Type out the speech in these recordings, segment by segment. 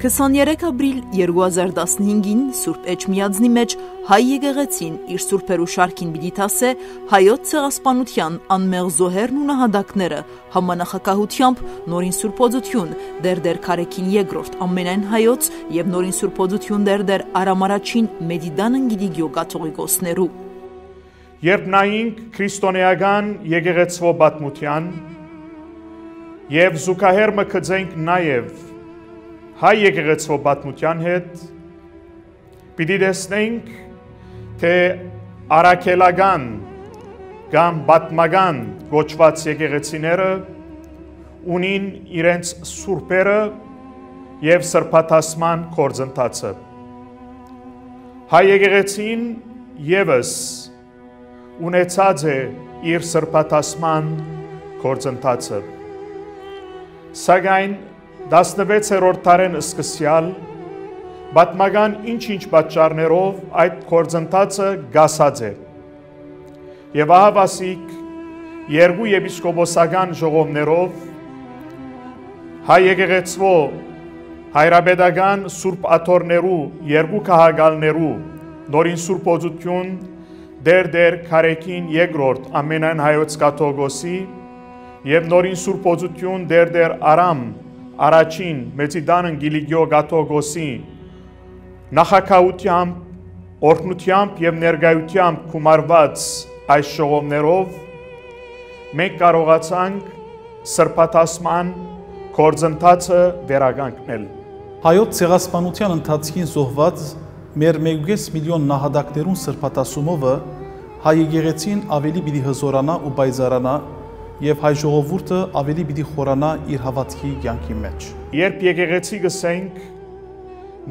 23 ապրիլ 2015-ին Սուրբ Էջմիածնի մեջ հայ եկեղեցին իր սուրբերու շարքին պիտի թասե հայոց ցեղասպանության անմեղ զոհերն ու նահատակները համանախագահությամբ նորին սուրբոծություն դեր քարեքին երկրորդ ամենայն հայոց եւ նորին սուրբոծություն դեր արամարաչին մեդիդանն գիդիգյո կաթողիկոսներու Երբ նայինք քրիստոնեական եկեղեցվո պատմության եւ զուգահեռ մկցենք նաեւ հայ եկեղեցվո պատմության հետ պիտի տեսնենք թե արաքելական կամ պատմական գոչված եկեղեցիները ունին իրենց սուրբերը եւ սրբաթասման կորձընթացը հայ եկեղեցին եւս ունեցած է իր սրբաթասման կորձընթացը սակայն 16-րդ դարեն սկսյալ պատմական ինչ-ինչ պատճառներով այդ կորձընթացը գասած է եւ ահավասիկ երկու եպիսկոպոսական ժողովներով հայ եկեղեցվո հայրապետական սուրբ աթոռներու երկու քահագալներու նորին սուրբոծություն դեր քարեքին երկրորդ ամենայն հայոց կաթողիկոսի եւ նորին սուրբոծություն դեր արամ առաջին մեծիդանն գիլիգյո կաթողիկոսի նախակահությամբ, օրհնությամբ եւ ներկայությամբ գումարված այս ժողովներով մենք կարողացանք սրբաթասման կորձընթացը վերականգնել։ Հայոց ցեղասպանության ընթացքին զոհված մեր 1.5 միլիոն նահատակներուն սրբաթասումովը հայ եկեղեցին ավելի պիտի հզորանա ու բայզարանա եւ հայ ժողովուրդը ավելի պիտի խորանա իր հավատքի կյանքի մեջ։ Երբ եկեղեցի գսենք,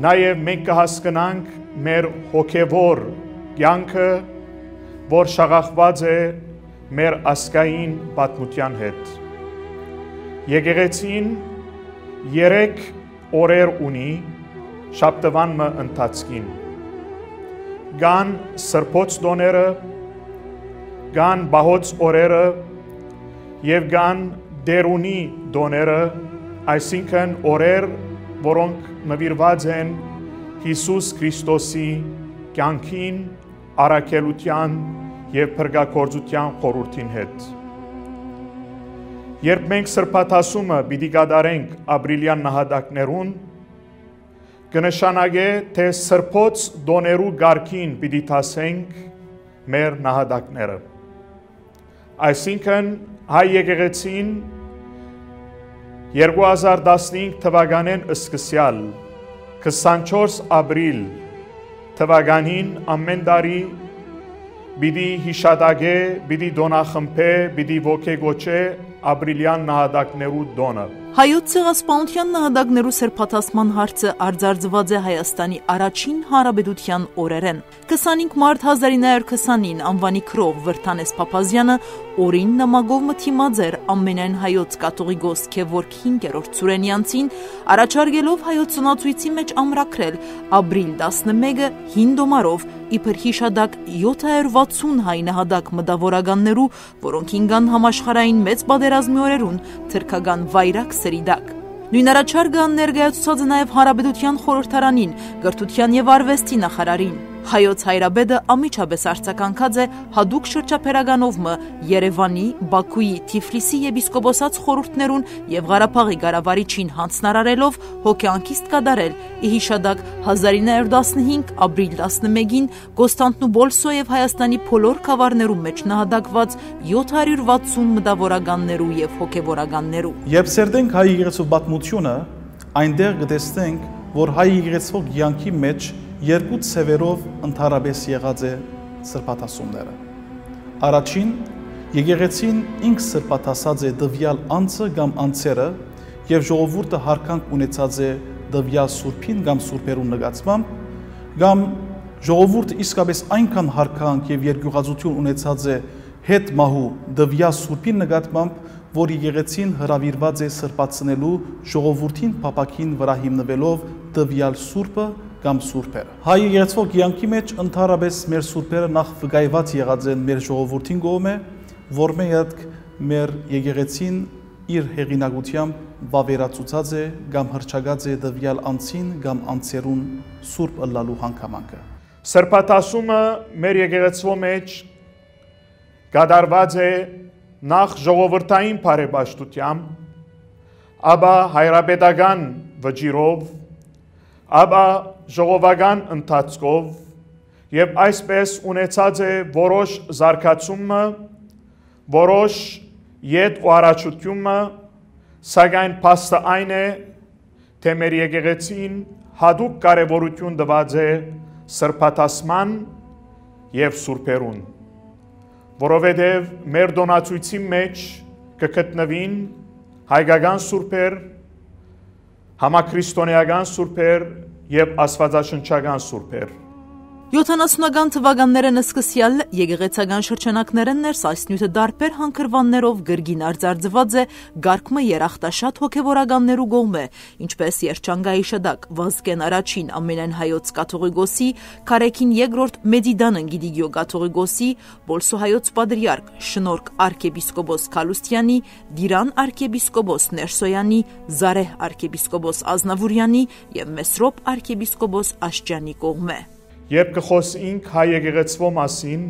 նաեւ մենք կհասկանանք մեր հոգեվոր կյանքը, որ շաղախված է մեր ասկային պատմության հետ։ Եկեղեցին 3 օրեր ունի շաբթվան ընթացքին։ Գան սրբոց տոները, գան բահոց օրերը եւ գան դերունի դոները, այսինքն օրեր, որոնք նվիրված են Հիսուս Քրիստոսի կյանքին, առաքելության եւ փրկագործության խորհրդին հետ։ Երբ մենք սրբաթասումը պիտի կատարենք ապրիլյան նահատակներուն, կնշանակե թե սրբոց դոներու գարքին պիտի տասենք մեր նահատակները։ Այսինքն հայ եկեղեցին 2015 թվականեն սկսյալ 24 ապրիլ թվականին ամեն տարի պիտի հիշատակե, պիտի դոնախմբե, պիտի ոգեգոչե ապրիլյան նահատակներու դոնը։ Հայոց ցեղասպանության նահատակներու սրբաթասման հարցը արձարծված է Հայաստանի առաջին հանրապետության օրերեն։ 25 մարտ 1920-ին անվանի քրող Վրթանես Փափազյանը օրին նամակով մթիմած էր ամենայն հայոց կաթողիկոս Գևորգ 5-րդ Ցուրենյանցին, առաջարկելով հայոց ծնածույցի մեջ ամրագրել ապրիլ 11-ը 5 դոմարով իբր հիշադակ 760 հայ նահատակ մտավորականներու, որոնք ինգան համաշխարհային մեծ պատերազմի օրերուն թրքական վայրակ սրիդակ։ Նույն առաջարկը ներկայացուցած է նաև Հանրապետության խորհրդարանին, կրթության եւ արվեստի նախարարին։ Հայոց հայրապետը ամիջապես արձագանքած է հadouk շրջափերականով Երևանի, Բաքուի, Թիֆլիսի եպիսկոպոսած խորհուրդներուն եւ Ղարաբաղի ղարավարիչին հանձնարարելով հոգեանքիստ կատարել ի հիշադակ 1915 ապրիլ 11-ին Կոստանդնուպոլսո եւ Հայաստանի բոլոր խավարներու մեջ նահատակված 760 մտավորականներու եւ հոգեվորականներու։ Երբ սերդենք հայ եկեղեցու պատմությունը, այնտեղ կտեսնենք, որ հայ եկեղեցու կյանքի մեջ երկու ցևերով ընդհանրապես եղած է սրբաթասումները։ Առաջին եկեղեցին ինքս սրբաթասած է դվյալ անձը կամ անձերը եւ ժողովուրդը հարկանք ունեցած է դվյալ սուրբին կամ սուրբերու նկատմամբ կամ ժողովուրդը իսկապես այնքան հարկանք եւ երկյուղածություն ունեցած է հետ մահու դվյալ սուրբին նկատմամբ, որ եկեղեցին հրավիրված է սրբացնելու ժողովրդին փապակին վրա հիմնվելով դվյալ սուրբը կամ սուրբերը։ Հայ եկեղեցու կյանքի մեջ ընդհանրապես մեր սուրբերը նախ վկայված եղած են մեր ժողովրդին կողմէ, որ մենք մեր եկեղեցին իր հեղինակությամբ վավերացուցած է կամ հրճագած է դվյալ անցին կամ անցերուն սուրբ ըլլալու հանգամանքը։ Սրբատասումը մեր եկեղեցու մեջ կատարված է նախ ժողովրդային բարեպաշտությամբ, ապա հայրապետական վճիրով, ապա ժողովական ընթացքով եւ այսպես ունեցած է որոշ զարգացումը, որոշ ետ ու առաջությունը, սակայն փաստը այն է, թե մեր եկեղեցին հատուկ կարևորություն տված է սրբատասման եւ սուրբերուն, որովհետեւ մեր դոնացույցի մեջ կգտնվին հայկական սուրբեր, համաքրիստոնեական սուրբեր եւ աստվածաշնչական սուրբեր։ 70-ական թվականներն սկսյալ եկեղեցական շրջանակներն ներս այս նյութը դարբեր հանքրվաններով գրգին արձարձված է գարկմը երախտաշատ հոգևորականներու գոմե, ինչպես Երջանկայի շդակ Վազգեն առաջին ամենայն հայոց կաթողիկոսի, Քարեքին երկրորդ Մեդիդանն Գիդիգիո կաթողիկոսի, Բոլսո հայոց պատրիարք Շնորհք arczepiskopos Քալուստյանի, Դիրան arczepiskopos Ներսոյանի, Զարեհ arczepiskopos Ազնավուրյանի եւ Մեսրոպ arczepiskopos Աշճյանի կողմե։ Երբ կխոսենք հայ եկեղեցվո մասին,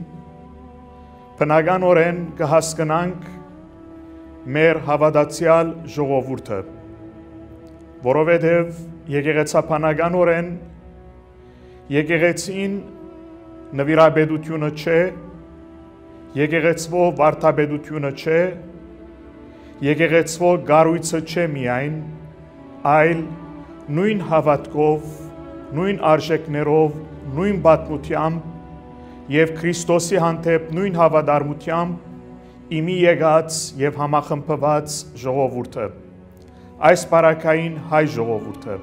բնականորեն կհասկանանք մեր հավատացյալ ժողովուրդը, որովհետև եկեղեցաբանականորեն եկեղեցին նվիրաբեդությունը չէ, եկեղեցվո վարդապետությունը չէ, եկեղեցվո գառույցը չէ միայն, այլ նույն հավատքով, նույն արժեքներով, նույն պատմությամբ եւ Քրիստոսի հանդեպ նույն հավատարմությամբ իմի եկած եւ համախմբված ժողովուրդը, այս բարակային հայ ժողովուրդը։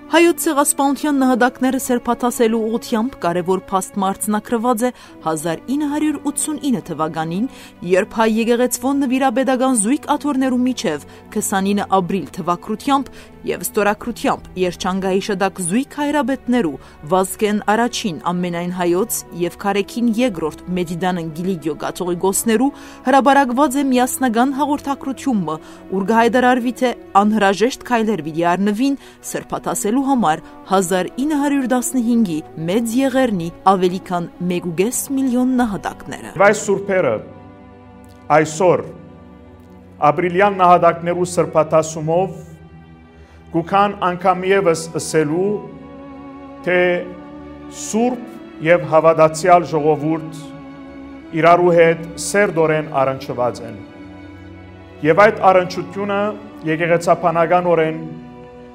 Հայոց ցեղասպանության նահատակները սրբաթասելու ուղղությամբ կարևոր փաստ մարտնակրված է 1989 թվականին, երբ հայ եկեղեցվոն նվիրաբեդական զույգ աթոռներու միջև 29 ապրիլ թվակրությամբ եւ ստորակրությամբ Երջանկայի շդակ զույգ հայրաբետներու Վազգեն առաջին ամենայն հայոց եւ Քարեքին երկրորդ Մեդիդանն Գիլիգիո կաթողիկոսներու հրաբարակված է միասնական հաղորդակցությունը, ուր գահայդարարվի թե անհրաժեշտ քայլեր պիտի առնվին սրբաթասելու համար 1915-ի մեծ եղերնի ավելի քան 1.5 միլիոն նահատակները։ Այս սուրբերը այսօր ապրիլյան նահատակներու սրբաթասումով գուքան անգամ եւս ասելու, թե սուրբ եւ հավատացյալ ժողովուրդ իրարու հետ սերտորեն առնչված են։ Եվ այդ առնչությունը եկեղեցաբանականորեն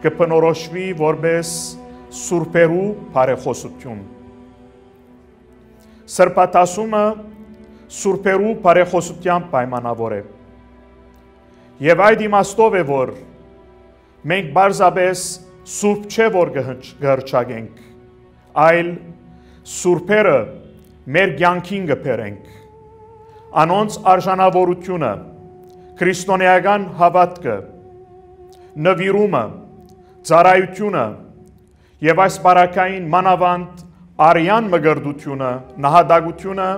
կբնորոշվի որպես սուրբերու բարեխոսություն։ Սրբաթասումը սուրբերու բարեխոսության պայմանավոր է։ Եվ այդ իմաստով է, որ մենք բարձաբես սուրբ չէ որ կհրճագենք, այլ սուրբերը մեր կյանքին կբերենք, անոնց արժանավորությունը, քրիստոնեական հավատքը, նվիրումը, ծառայությունը եւ այս բարակային մանավանդ արյան մգրդությունը, նահատակությունը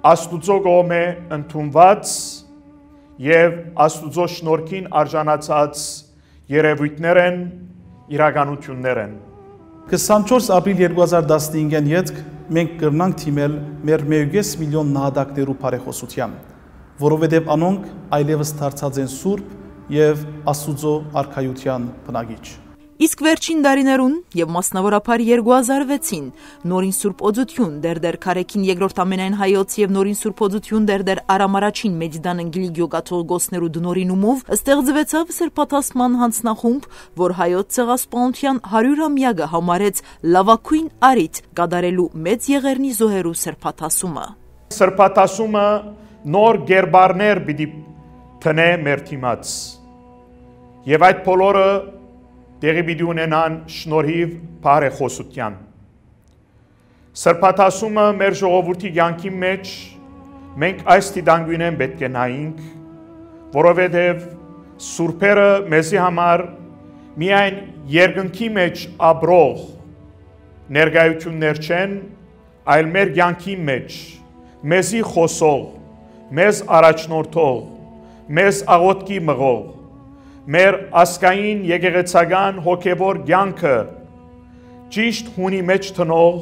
Աստուծո կողմէ ընդունված եւ Աստուծո շնորհքին արժանացած երևույթներ են, իրականություններ են։ 24 ապրիլ 2015-ին յետք մենք կրնանք թիմել մեր 1.5 միլիոն նահատակներու բարեխոսության, որովհետև անոնք այլևս դարձած են սուրբ եւ Աստուծո արքայության բնագիչ։ Իսկ վերջին դարիներուն եւ մասնավորապես 2006-ին նորին Սուրբ Օծություն դերդեր Քարեքին երկրորդ ամենայն հայոց եւ նորին Սուրբ Օծություն դերդեր Արամ առաջին Մեդիդանն Գիլիգիո կաթողիկոսներու դնորինումով ստեղծվեցավ սրբաթասման հանձնախումբ, որ հայոց ցեղասպանության 100-ամյակը համարեց լավագույն արիթ կատարելու մեծ եղերնի զոհերու սրբաթասումը։ Սրբաթասումը նոր գերբարներ պիտի տնե մեր թիմած եւ այդ բոլորը տեղի պիտի ունենան շնորհիվ բարեխոսության։ Սրբաթասումը մեր ժողովրդի կյանքի մեջ մենք այս դիտանգույնեն պետք է նայենք, որովհետև սուրբերը մեզի համար միայն երկնքի մեջ ապրող ներկայություններ չեն, այլ մեր կյանքի մեջ մեզի խոսող, մեզ առաջնորդող, մեզ աղոթքի մղող, մեր ասկային եկեղեցական հոգևոր կյանքը ճիշտ հունի մեջ տնող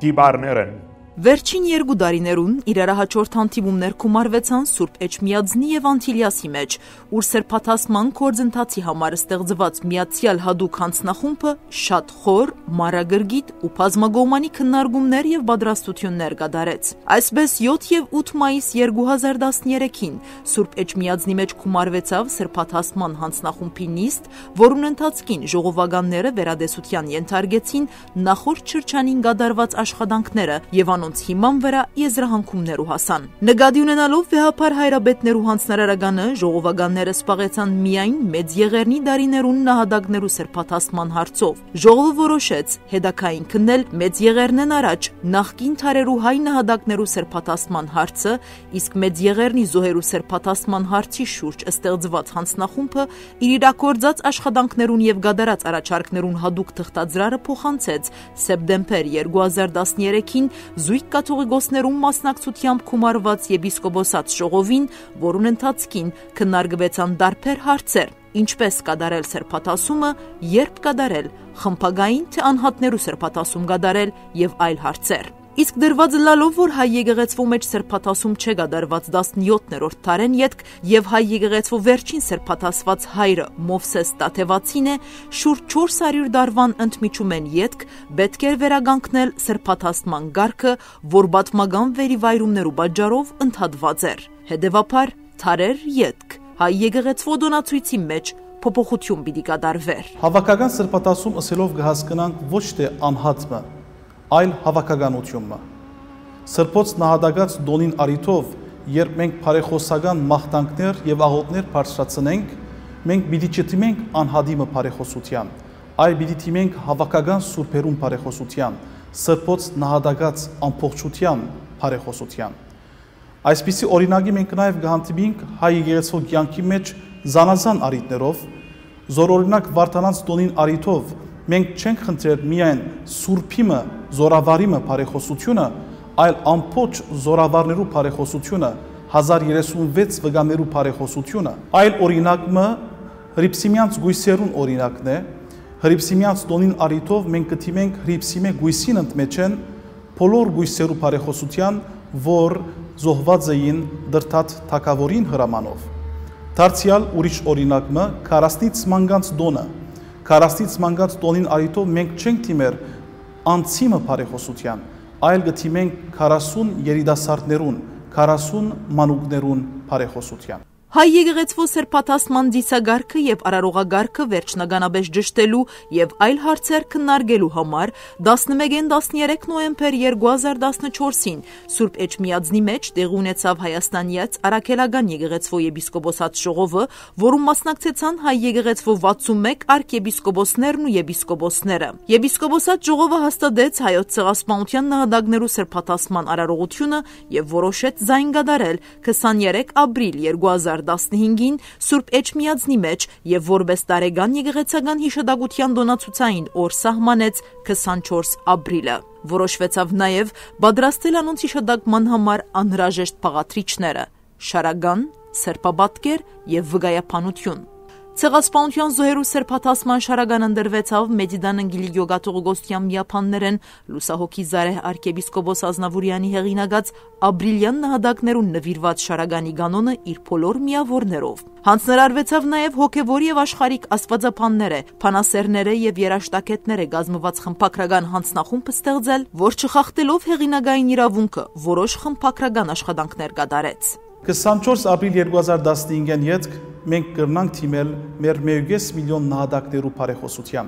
դիբարներ են։ Վերջին 2 տարիներուն իրարահաջորդ հանդիպումներ կումարվեցան Սուրբ Էջմիածնի եւ Անտիլիասի մեջ, ուր սրբաթասման գործընթացի համար ստեղծված միացյալ հատուկ հանձնախումբը շատ խոր, մանրագրգիռ ու բազմագոմանի քննարկումներ եւ պատրաստություններ կատարեց։ Այսպես 7 եւ 8 մայիս 2013-ին Սուրբ Էջմիածնի մեջ կումարվեցավ սրբաթասման հանձնախումբի նիստ, որուն ընթացքին ժողովականները վերադեսության ենթարկեցին նախորդ շրջանին կատարված աշխատանքները եւ հիման վրա եզրահանգումներու հասան։ Նկատի ունենալով վեհապար հայրաբետներու հանձնարարականը ժողովականները սպաղեցան միայն մեծ եղեռնի դարիներուն նահատակներու սրբաթասման հարցով։ Ժողովը որոշեց հետագային քննել մեծ եղեռնեն առաջ նախկին թարերու հայ նահատակներու սրբաթասման հարցը, իսկ մեծ եղեռնի զոհերու սրբաթասման հարցի շուրջ ստեղծված հանձնախումբը իր իրագործած աշխատանքներուն եւ կատարած առաջարկներուն հատուկ թղթածրարը փոխանցեց սեպտեմբեր 2013-ին Զույգ կաթողիկոսներուն մասնակցությամբ կումարված եպիսկոպոսատ ժողովին, որուն ընթացքին քննարկվեցան տարբեր հարցեր, ինչպես կատարել սրբաթասումը, երբ կատարել, խմբագային թե անհատներու սրբաթասում կատարել եւ այլ հարցեր։ Իսկ դրված լալով, որ հայ եկեղեցվո մեջ սրբաթասում չկատարված 17-րդ դարեն ետք եւ հայ եկեղեցվո վերջին սրբաթասված հայրը Մովսես Տաթևացին է, շուրջ 400 դարվան ընդմիջումեն ետք պետք էր վերականգնել սրբաթասման գարքը, որ պատմական վերիվայրումներու պատճառով ընդհատված էր։ Հետևաբար թարեր ետք հայ եկեղեցվո դոնացույցի մեջ փոփոխություն պիտի կատարվեր։ Հավաքական սրբաթասում ըսելով կհասկանանք ոչ թե անհատը, այլ հավաքականությունը։ Սրբոց նահատակած դոնին արիթով, երբ մենք բարեխոսական մաղթանքներ եւ աղոթներ բարձրացնենք, մենք պիտի չթիմենք անհադիմը բարեխոսության, այլ պիտի թիմենք հավաքական սուրբերուն բարեխոսության, սրբոց նահատակած ամբողջության բարեխոսության։ Այսպիսի օրինակի մենք նաեւ կհանդիպենք հայ եկեղեցու կյանքի մեջ զանազան արիտներով, զորօրինակ Վարդանանց տոնին արիթով մենք չենք խնդրել միայն սուրբիմը, զորավարիմը բարեխոսությունը, այլ ամբողջ զորավարներու բարեխոսությունը, 1036 վգաներու բարեխոսությունը, այլ օրինակը Հրիփսիմյանց գույսերուն օրինակն է։ Հրիփսիմյանց տոնին արիթով մենք կթիմենք Հրիփսիմե գույսին ընդմեջեն բոլոր գույսերու բարեխոսության, որ զոհված էին դրթատ թակավորին հրամանով։ Դարձյալ ուրիշ օրինակը Քարասնից մանգանց դոնը։ Քարասնից մանգանց տոնին արիթով մենք չենք թիմեր անցիմը բարեխոսության, այլ կթիմենք 40 երիտասարդներուն, 40 մանուկներուն բարեխոսության։ Հայ եկեղեցվո սրբաթասման դիսագարքը եւ արարողագարքը վերջնականաբեջ ճշտելու եւ այլ հարցեր քննարկելու համար 11-13 նոյեմբեր 2014-ին Սուրբ Էջմիածնի մեջ տեղի ունեցավ Հայաստանյաց Արաքելական եկեղեցվո եպիսկոպոսատ ժողովը, որում մասնակցեցան հայ եկեղեցվո 61 արքեպիսկոպոսներն ու եպիսկոպոսները։ Եպիսկոպոսատ ժողովը հաստատեց հայոց ցեղասպանության նահատակներու սրբաթասման արարողությունը եւ որոշեց ձայն կատարել 23 ապրիլ 2015-ին Սուրբ Էջմիածնի մեջ եւ որպես տարեկան եկեղեցական հիշատակության դոնացուցային օր սահմանեց 24 ապրիլը։ Որոշվեցավ նաեւ պատրաստել անոնց հիշատակման համար անհրաժեշտ փաղաթրիչները՝ շարական, սրբապատկեր եւ վգայապանություն։ Ցեղասպանության զոհերու սրբաթասման շարական ընդրվեցավ Մեծիդան Անգլիգիո կաթողիկոսության միապաններեն Լուսահոգի Զարեհ arczepiskopos Ազնավուրյանի հեղինակած ապրիլյան նահատակներուն նվիրված շարականի կանոնը իր բոլոր միավորներով։ Հանձնարարվեցավ նաև հոգևոր եւ աշխարհիկ աստվածապանները, փանասերները եւ երաշտակետները գազմված խմբակրական հանձնախումբ ստեղծել, որ չխախտելով հեղինակային իրավունքը որոշ խմբակրական աշխատանքներ կատարեց։ 24 ապրիլ 2015-ին յետք մենք կրնանք թիմել մեր 1.5 միլիոն նահատակներու բարեխոսության,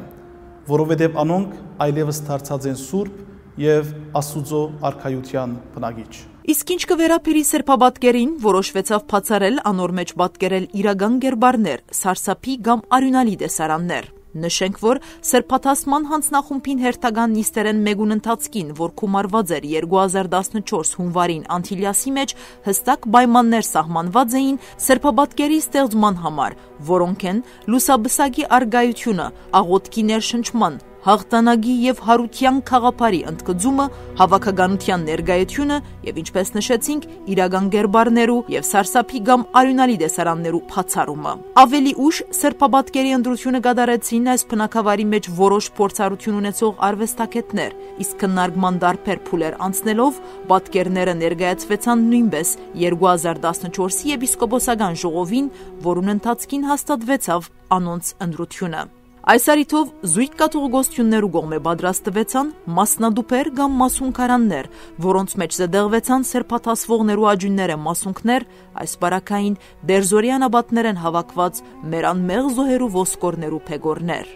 որովհետև անոնք այլևս դարձած են սուրբ եւ Աստուծո արքայության բնագիչ։ Իսկ ինչ կվերապերի սրբապատկերին, որոշվեցավ բացառել անոր մեջ պատկերել իրական գերբարներ, սարսափի կամ արյունալի տեսարաններ։ Նշենք, որ սրբաթասման հանձնախումբին հերթական նիստերեն մեկուն ընթացքին, որ կումարված էր 2014 հունվարին Անտիլիասի մեջ, հստակ պայմաններ սահմանված էին սրբապատկերի ստեղծման համար, որոնք են լուսաբսակի արգայությունը, աղոթքի ներշնչման, հաղթանակի եւ հարության խաղապարի ընդգծումը, հավաքականության ներկայությունը եւ ինչպես նշեցինք, իրական գերբարներու եւ սարսափի կամ արյունալի դեսարաններու բացառումը։ Ավելի ուշ սրբապատկերի ընտրությունը կատարեցին այս բնակավարի մեջ որոշ փորձառություն ունեցող արվեստագետներ, իսկ քննարկման դարբեր փուլեր անցնելով պատկերները ներկայացվեցան նույնպես 2014-ի եպիսկոպոսական ժողովին, որուն ընթացքին հաստատվեցավ անոնց ընտրությունը։ Այս առիթով զույգ կաթողիկոսություններու կողմէ պատրաստվեցան մասնադուփեր կամ մասունքարաններ, որոնց մեջ զդեղվեցան սրբաթասվողներու աջունները մասունքներ, այս բարակային դերզորյան աբատներեն հավաքված մեր անմեղ զոհերու ոսկորներու փեգորներ։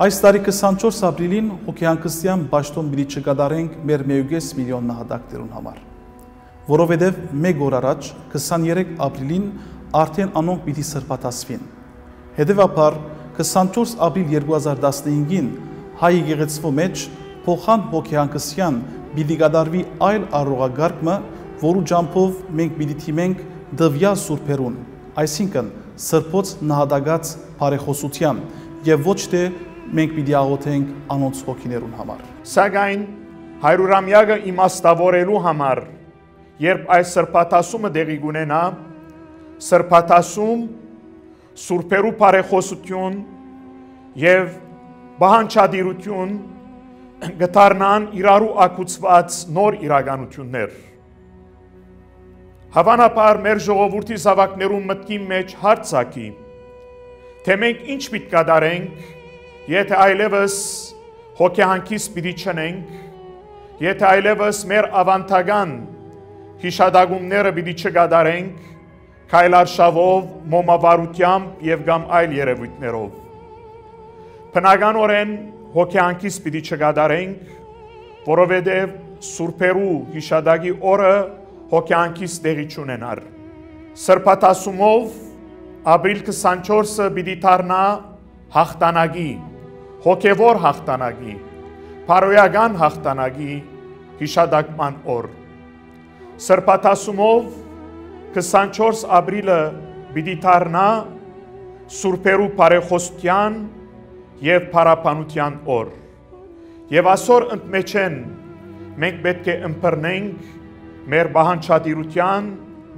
Այս տարի 24 ապրիլին հոգեհանգստյան պաշտոն պիտի չկատարենք մեր 1.5 միլիոն նահատակներուն համար, որովհետև մեկ օր առաջ 23 ապրիլին արդեն անոնք պիտի սրբաթասվին։ Հետևաբար 24 ապրիլ 2015-ին հայ եկեղեցու մեջ փոխան հոգեհանգստյան պիտի կատարվի այլ առողագարկը, որու ջամփով մենք պիտի թիմենք դվյալ սուրբերուն, այսինքն սրբոց նահատակած բարեխոսության եւ ոչ թե մենք պիտի աղոթենք անոնց հոգիներուն համար։ Սակայն հայրուրամյակը իմաստավորելու համար, երբ այս սրբաթասումը դեղի կունենա, սրբաթասում սուրբերու բարեխոսություն եւ բանջարդիրություն գտարնան իրարու ակուցված նոր իրականություններ։ Հավանաբար մեր ժողովրդի զավակներու մտքի մեջ հարց ցակի, թե մենք ինչ պիտի կատարենք, եթե այլևս հոգեհանգիստ պիտի չնենք, եթե այլևս մեր ավանդական հիշադակումները պիտի չկատարենք, քայլարշավով, մոմավարությամբ եւ կամ այլ երևույթներով։ Բնականորեն հոգեհանգիստ պիտի չկատարենք, որովհետեւ սուրբերու հիշադակի օրը հոգեհանգիստ տեղի չունենար։ Սրբաթասումով ապրիլ 24-ը պիտի դառնա հաղթանակի, հոգևոր հաղթանակի, փարոյական հաղթանակի հիշադակման օր։ Սրբաթասումով 24 ապրիլը պիտի դառնա սուրբերու բարեխոսության եւ փարապանության օր։ Եվ այսօր ընդմեջեն մենք պետք է ըմբռնենք մեր բանջարդիրության,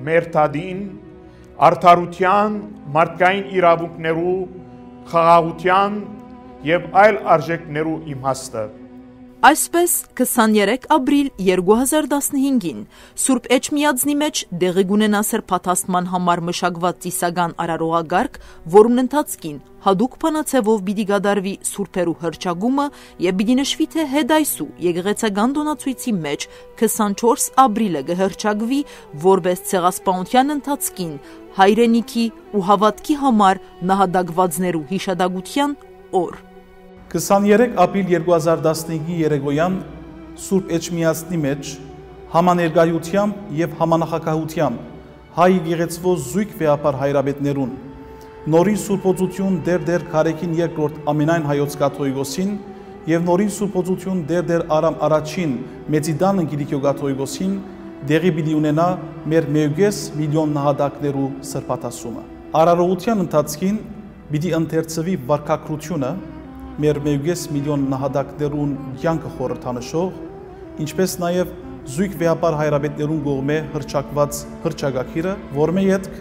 մեր տադին, արդարության, մարդկային իրավունքներու, խաղաղության եւ այլ արժեքներու իմաստը։ Այսպես 23 ապրիլ 2015-ին Սուրբ Էջմիածնի մեջ դեղի կունենա սրբաթասման համար մշակված ծիսական արարողագարկ, որուն ընթացքին հadouk բանացեվով պիտի կատարվի սուրբերու հրճագումը եւ պիտի նշվի թե հետայսու եկեղեցական տոնացույցի մեջ 24 ապրիլը կհրճագվի որպես ցեղասպանության ընթացքին հայրենիքի ու հավատքի համար նահատակվածներու հիշադակության օր։ 23 ապրիլ 2015-ի երեկոյան Սուրբ Էջմիածնի մեջ համաներկայությամբ եւ համանախագահությամբ հայ եկեղեցու զույգ վեապար հայրաբետներուն նորին սուրբոծություն դեր Քարեքին երկրորդ ամենայն հայոց կաթողիկոսին եւ նորին սուրբոծություն դեր Արամ առաջին Մեծիդան Գիրիկյո կաթողիկոսին դեղի պիտի ունենա մեր 1.5 միլիոն նահատակներու սրբաթասումը։ Արարողության ընթացքին պիտի ընթերցվի վարքակրությունը մեր 1.5 միլիոն նահատակներուն յանքը խորհրդանշող, ինչպես նաև զույգ վեապար հայրաբետներուն կողմէ հրճակված հրճագակիրը, որմե ետք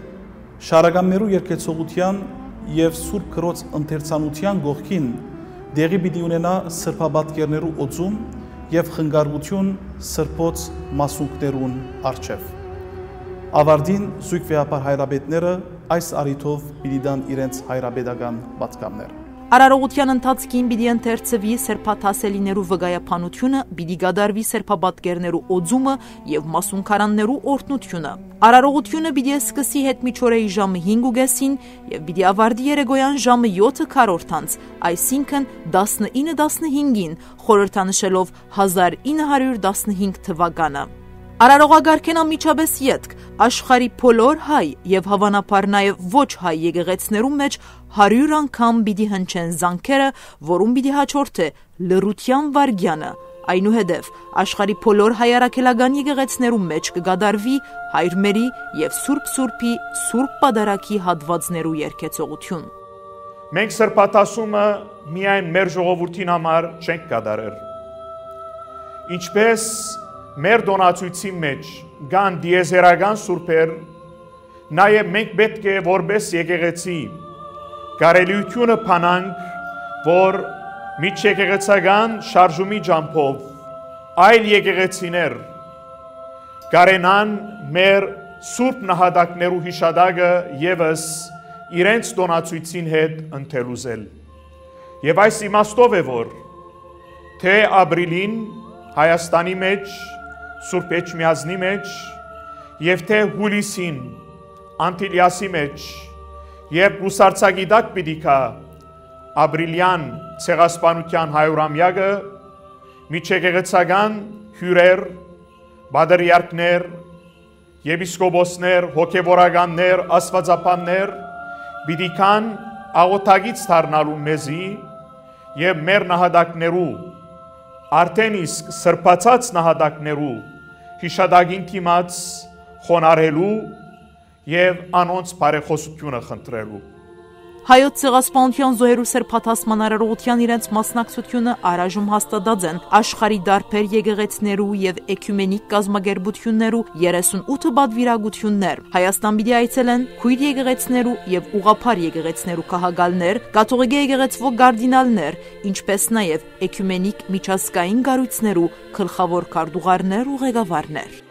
շարականներու երկեցողության եւ Սուրբ Քրոց ընթերցանության գողքին դեղի պիտի ունենա սրբապատկերներու օծում եւ խնգարություն սրբոց մասունքներուն առջև։ Ավարտին զույգ վեապար հայրաբետները այս առիթով պիտի դան իրենց հայրաբետական պատգամները։ Արարողության ընթացքին պիտի ընթերցվի սրբաթասելիներու վկայապանությունը, պիտի կատարվի սրբապատկերներու օծումը եւ մասունքարաններու օրհնությունը։ Արարողությունը պիտի սկսի հետմիջօրեի ժամը 5:30-ին եւ պիտի ավարտի երեկոյան ժամը 7:40, այսինքն 19:15-ին, խորհրդանշելով 1915 թվականը։ Արարողագարքեն անմիջապես ետք աշխարհի բոլոր հայ եւ հավանաբար նաեւ ոչ հայ եկեղեցներում մեջ 100 անգամ պիտի հնչեն զանգերը, որում պիտի հաջորդե լռության վարգյանը, այնուհետև աշխարհի բոլոր հայ առաքելական եկեղեցներում մեջ կգադարվի հայրմերի եւ Սուրբ Սուրբի Սուրբ Պատարագի հատվածներու երգեցողություն։ Մենք սրբատասումը միայն մեր ժողովրդին համար չենք կատարել։ Ինչպես մեր դոնացույցի մեջ կան դիեզերական սուրբեր, նաև մենք պետք է որպես եկեղեցի կարելիությունը փանանք, որ միջեկեղեցական շարժումի ջամփով այլ եկեղեցիներ կարենան մեր սուրբ նահատակներու հիշադակը եւս իրենց դոնացույցին հետ ընթելուզել։ Եվ այս իմաստով է, որ թե ապրիլին Հայաստանի մեջ, Սուրբ Էջմիածնի մեջ, եւ թե հուլիսին Անտիլիասի մեջ, երբ լուսարցագիտակ պիտի կա ապրիլյան ցեղասպանության 100-ամյակը, միջեկեղեցական հյուրեր, բادرիարքներ, եպիսկոպոսներ, հոգևորականներ, աստվածապաններ պիտի կան աղոթագից դառնալու մեզի եւ մեր նահատակներու արդեն իսկ սրբացած նահատակներու հիշադակին դիմաց խոնարհելու եւ անոնց բարեխոսությունը խնդրելու։ Հայոց ցեղասպանության զոհերու սրբաթասման արարողության իրենց մասնակցությունը առայժմ հաստատած են աշխարհի դարբեր եկեղեցներու եւ էկումենիկ կազմակերպություններու 38 բադվիրագություններ։ Հայաստան պիտի այցելեն քույր եկեղեցներու եւ ուղափառ եկեղեցներու քահագալներ, կաթողիկ եկեղեցվո կարդինալներ, ինչպես նաեւ էկումենիկ միջազգային կառույցներու գլխավոր քարտուղարներ ու ղեկավարներ։